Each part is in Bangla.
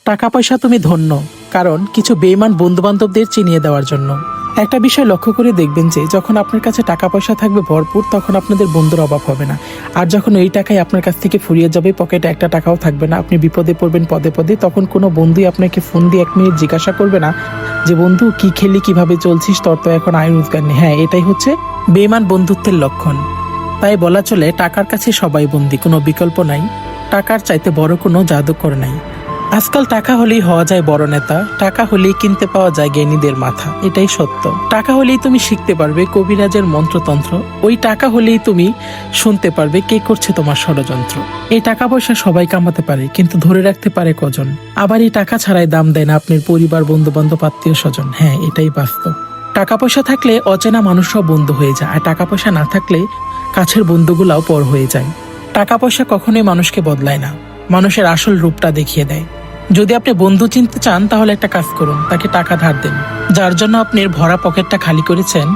টাকা পয়সা তুমি ধন্য, কারণ কিছু বেঈমান বন্ধু বান্ধবদের চিনিয়ে দেওয়ার জন্য। একটা বিষয় লক্ষ্য করে দেখবেন যে যখন আপনার কাছে টাকা পয়সা থাকবে ভরপুর, তখন আপনাদের বন্ধুর অভাব হবে না। আর যখন ওই টাকাই আপনার কাছ থেকে ফুরিয়ে যাবে, পকেটে একটা টাকাও থাকবে না, আপনি বিপদে পড়বেন পদে পদে, তখন কোনো বন্ধুই আপনাকে ফোন দিয়ে 1 মিনিট জিজ্ঞাসা করবে না যে বন্ধু কি খেলি, কিভাবে চলছিস, তোর তো এখন আয় রোজগার নেই। হ্যাঁ, এটাই হচ্ছে বেঈমান বন্ধুত্বের লক্ষণ। তাই বলা চলে টাকার কাছে সবাই বন্দী, কোনো বিকল্প নাই। টাকার চাইতে বড় কোনো জাদুকর নাই। আজকাল টাকা হলেই হওয়া যায় বড় নেতা, টাকা হলেই কিনতে পাওয়া যায় জ্ঞানীদের মাথা, এটাই সত্য। টাকা হলেই তুমি শিখতে পারবে কবিরাজের মন্ত্রতন্ত্র, ওই টাকা হলেই তুমি শুনতে পারবে কে করছে তোমার ষড়যন্ত্র। এই টাকা পয়সা সবাই কামাতে পারে, কিন্তু ধরে রাখতে পারে কজন? আবার এই টাকা ছাড়াই দাম দেয় না আপনার পরিবার, বন্ধু বান্ধব, আত্মীয় স্বজন। হ্যাঁ, এটাই বাস্তব। টাকা পয়সা থাকলে অচেনা মানুষরাও বন্ধু হয়ে যায়, আর টাকা পয়সা না থাকলে কাছের বন্ধুগুলাও পর হয়ে যায়। টাকা পয়সা কখনোই মানুষকে বদলায় না, মানুষের আসল রূপটা দেখিয়ে দেয়। যদি আপনি বন্ধু চিনতে চান, তাহলে একটা কাজ করুন, তাকে টাকা ধার দেন। যার জন্য আপনি ভরা পকেটটা খালি করেছেন,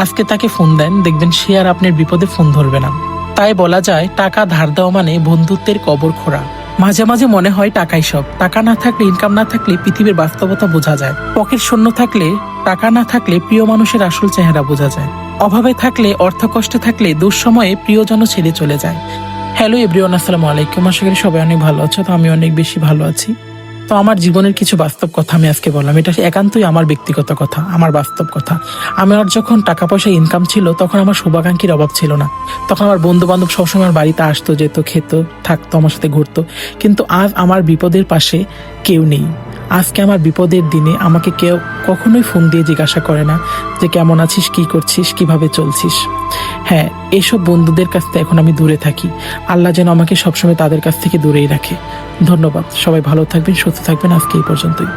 আজকে তাকে ফোন দেন, দেখবেন সে আর আপনার বিপদে ফোন ধরবে না। তাই বলা যায় টাকা ধার দেওয়া মানে বন্ধুত্বের কবর খোঁড়া। মাঝে মাঝে মনে হয় টাকাই সব। টাকা না থাকলে, ইনকাম না থাকলে পৃথিবীর বাস্তবতা বোঝা যায়। পকেট শূন্য থাকলে, টাকা না থাকলে প্রিয় মানুষের আসল চেহারা বোঝা যায়। অভাবে থাকলে, অর্থ কষ্টে থাকলে দুঃসময়ে প্রিয়জন ছেড়ে চলে যায়। হ্যালো এভরিওয়ান, আসসালামু আলাইকুম। আশা করি সবাই অনেক ভালো আছো। তো আমি অনেক বেশি ভালো আছি। তো আমার জীবনের কিছু বাস্তব কথা আমি আজকে বললাম। এটা একান্তই আমার ব্যক্তিগত কথা, আমার বাস্তব কথা। আমার যখন টাকা পয়সা ইনকাম ছিল, তখন আমার শুভাকাঙ্ক্ষীর অভাব ছিল না। তখন আমার বন্ধু বান্ধব সবসময় আমার বাড়িতে আসতো, যেত, খেত, থাকতো, আমার সাথে ঘুরতো। কিন্তু আজ আমার বিপদের পাশে কেউ নেই। আজকে আমার বিপদের দিনে আমাকে কেউ কখনোই ফোন দিয়ে জিজ্ঞাসা করে না যে কেমন আছিস, কি করছিস, কিভাবে চলছিস। হ্যাঁ, এসব বন্ধুদের কাছ থেকে এখন আমি দূরে থাকি। আল্লাহ যেন আমাকে সবসময় তাদের কাছ থেকে দূরেই রাখে। ধন্যবাদ। সবাই ভালো থাকবেন, সুস্থ থাকবেন। আজকে এই পর্যন্তই।